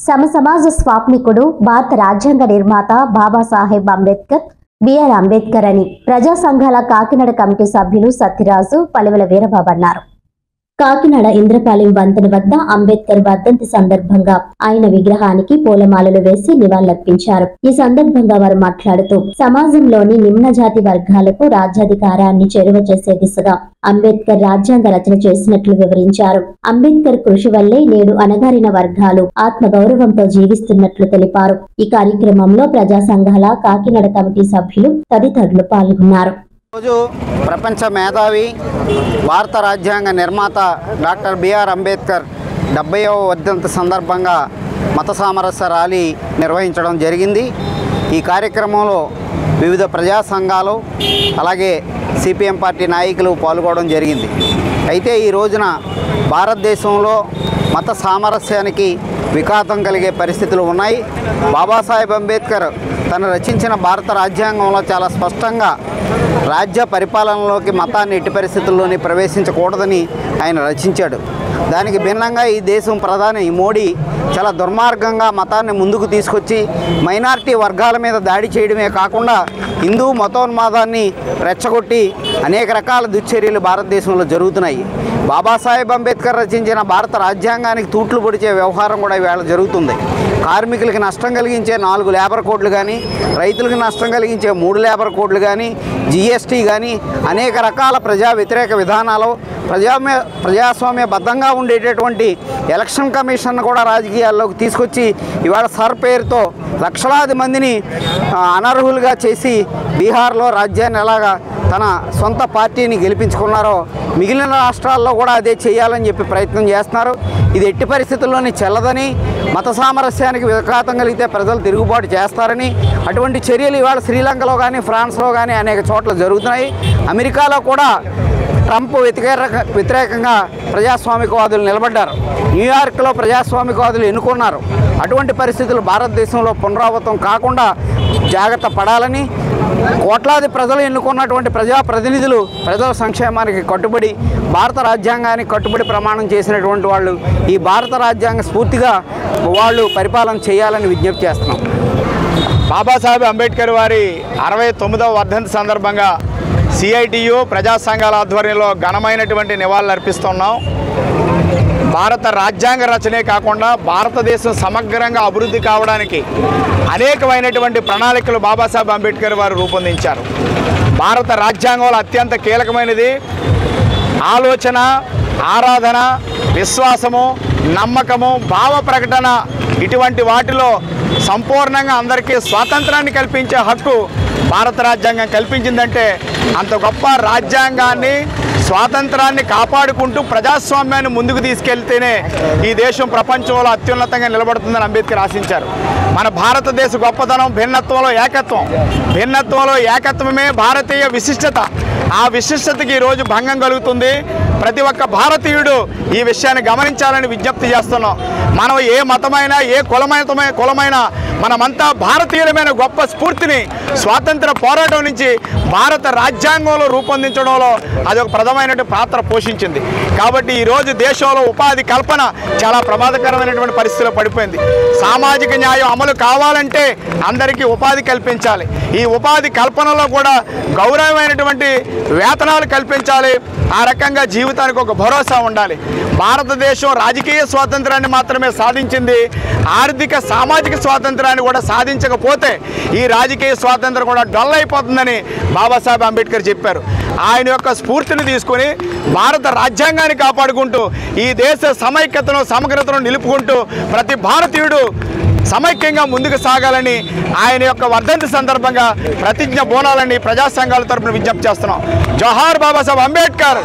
సమాజ స్వాప్నికుడు భారత రాజ్యాంగ నిర్మాత బాబాసాహెబ్ అంబేద్కర్ బిఆర్ అంబేద్కర్ అని ప్రజా సంఘాల కాకినాడ కమిటీ సభ్యులు సత్యరాజు పలువల వీరబాబు అన్నారు. కాకినాడ ఇంద్రపాలెం వంతెన వద్ద అంబేద్కర్ వర్ధంతి సందర్భంగా ఆయన విగ్రహానికి పూలమాలలు వేసి నివాళులర్పించారు. ఈ సందర్భంగా వారు మాట్లాడుతూ సమాజంలోని నిమ్న జాతి వర్గాలకు రాజ్యాధికారాన్ని చేరువ చేసే దిశగా అంబేద్కర్ రాజ్యాంగ రచన చేసినట్లు వివరించారు. అంబేద్కర్ కృషి వల్లే నేడు అణగారిన వర్గాలు ఆత్మగౌరవంతో జీవిస్తున్నట్లు తెలిపారు. ఈ కార్యక్రమంలో ప్రజా సంఘాల కాకినాడ కమిటీ సభ్యులు తదితరులు పాల్గొన్నారు. రోజు ప్రపంచ మేధావి భారత రాజ్యాంగ నిర్మాత డాక్టర్ బిఆర్ అంబేద్కర్ 70వ వర్ధంతి సందర్భంగా మత సామరస్య ర్యాలీ నిర్వహించడం జరిగింది. ఈ కార్యక్రమంలో వివిధ ప్రజా సంఘాలు అలాగే సిపిఎం పార్టీ నాయకులు పాల్గొనడం జరిగింది. అయితే ఈ రోజున భారతదేశంలో మత సామరస్యానికి విఘాతం కలిగే పరిస్థితులు ఉన్నాయి. బాబాసాహెబ్ అంబేద్కర్ తను రచించిన భారత రాజ్యాంగంలో చాలా స్పష్టంగా రాజ్య పరిపాలనలోకి మతాన్ని ఎట్టి పరిస్థితుల్లోని ప్రవేశించకూడదని ఆయన రచించాడు. దానికి భిన్నంగా ఈ దేశం ప్రధాని మోడీ చాలా దుర్మార్గంగా మతాన్ని ముందుకు తీసుకొచ్చి మైనారిటీ వర్గాల మీద దాడి చేయడమే కాకుండా హిందూ మతోన్మాదాన్ని రెచ్చగొట్టి అనేక రకాల దుశ్చర్యలు భారతదేశంలో జరుగుతున్నాయి. బాబాసాహెబ్ అంబేద్కర్ రచించిన భారత రాజ్యాంగానికి తూట్లు పొడిచే వ్యవహారం కూడా ఈవేళ జరుగుతుంది. కార్మికులకి నష్టం కలిగించే 4 లేబర్ కోడ్లు కానీ, రైతులకు నష్టం కలిగించే 3 లేబర్ కోడ్లు కానీ, జిఎస్టీ కానీ అనేక రకాల ప్రజా వ్యతిరేక విధానాలు, ప్రజాస్వామ్యబద్ధంగా ఉండేటటువంటి ఎలక్షన్ కమిషన్ కూడా రాజకీయాల్లోకి తీసుకొచ్చి ఇవాళ సర్ పేరుతో లక్షలాది మందిని అనర్హులుగా చేసి బీహార్లో రాజ్యాన్ని ఎలాగా తన సొంత పార్టీని గెలిపించుకున్నారో మిగిలిన రాష్ట్రాల్లో కూడా అదే చేయాలని చెప్పి ప్రయత్నం చేస్తున్నారు. ఇది ఎట్టి పరిస్థితుల్లోని చెల్లదని, మత సామరస్యానికి విఘాతం కలిగితే ప్రజలు తిరుగుబాటు చేస్తారని అటువంటి చర్యలు ఇవాళ శ్రీలంకలో కానీ ఫ్రాన్స్లో కానీ అనేక చోట్ల జరుగుతున్నాయి. అమెరికాలో కూడా ట్రంప్ వ్యతిరేకంగా ప్రజాస్వామికవాదులు నిలబడ్డారు. న్యూయార్క్లో ప్రజాస్వామికవాదులు ఎన్నుకున్నారు. అటువంటి పరిస్థితులు భారతదేశంలో పునరావృతం కాకుండా జాగ్రత్త పడాలని, కోట్లాది ప్రజలు ఎన్నుకున్నటువంటి ప్రజాప్రతినిధులు ప్రజల సంక్షేమానికి కట్టుబడి భారత రాజ్యాంగానికి కట్టుబడి ప్రమాణం చేసినటువంటి వాళ్ళు ఈ భారత రాజ్యాంగ స్ఫూర్తిగా వాళ్ళు పరిపాలన చేయాలని విజ్ఞప్తి చేస్తున్నాం. బాబాసాహెబ్ అంబేద్కర్ వారి 69వ వర్ధంతి సందర్భంగా సిఐటియు ప్రజా సంఘాల ఆధ్వర్యంలో ఘనమైనటువంటి నివాళులు అర్పిస్తున్నాం. భారత రాజ్యాంగ రచనే కాకుండా భారతదేశం సమగ్రంగా అభివృద్ధి కావడానికి అనేకమైనటువంటి ప్రణాళికలు బాబాసాహెబ్ అంబేద్కర్ వారు రూపొందించారు. భారత రాజ్యాంగంలో అత్యంత కీలకమైనది ఆలోచన, ఆరాధన, విశ్వాసము, నమ్మకము, భావ ప్రకటన. ఇటువంటి వాటిలో సంపూర్ణంగా అందరికీ స్వాతంత్రాన్ని కల్పించే హక్కు భారత రాజ్యాంగం కల్పించిందంటే అంత గొప్ప రాజ్యాంగాన్ని, స్వాతంత్రాన్ని కాపాడుకుంటూ ప్రజాస్వామ్యాన్ని ముందుకు తీసుకెళ్తేనే ఈ దేశం ప్రపంచంలో అత్యున్నతంగా నిలబడుతుందని అంబేద్కర్ ఆశించారు. మన భారతదేశ గొప్పతనం భిన్నత్వంలో ఏకత్వం. భిన్నత్వంలో ఏకత్వమే భారతీయ విశిష్టత. ఆ విశిష్టతకి ఈరోజు భంగం కలుగుతుంది. ప్రతి ఒక్క భారతీయుడు ఈ విషయాన్ని గమనించాలని విజ్ఞప్తి చేస్తున్నాం. మనం ఏ మతమైనా, ఏ కులమైనా మనమంతా భారతీయులమైన గొప్ప స్ఫూర్తిని స్వాతంత్ర పోరాటం నుంచి భారత రాజ్యాంగంలో రూపొందించడంలో అదొక ప్రధానమైనటువంటి పాత్ర పోషించింది. కాబట్టి ఈరోజు దేశంలో ఉపాధి కల్పన చాలా ప్రమాదకరమైనటువంటి పరిస్థితిలో పడిపోయింది. సామాజిక న్యాయం అమలు కావాలంటే అందరికీ ఉపాధి కల్పించాలి. ఈ ఉపాధి కల్పనలో కూడా గౌరవమైనటువంటి వేతనాలు కల్పించాలి. ఆ రకంగా జీవితానికి ఒక భరోసా ఉండాలి. భారతదేశం రాజకీయ స్వాతంత్రాన్ని మాత్రమే సాధించింది. ఆర్థిక సామాజిక స్వాతంత్రాన్ని కూడా సాధించకపోతే ఈ రాజకీయ స్వాతంత్రం కూడా డొల్ అయిపోతుందని బాబాసాహెబ్ అంబేద్కర్ చెప్పారు. ఆయన యొక్క స్ఫూర్తిని తీసుకొని భారత రాజ్యాంగాన్ని కాపాడుకుంటూ ఈ దేశ సమైక్యతను, సమగ్రతను నిలుపుకుంటూ ప్రతి భారతీయుడు సమైక్యంగా ముందుకు సాగాలని ఆయన యొక్క వర్ధంతి సందర్భంగా ప్రతిజ్ఞ బోనాలని ప్రజా సంఘాల తరపున విజ్ఞప్తి చేస్తున్నాం. జోహార్ బాబాసాహెబ్ అంబేద్కర్.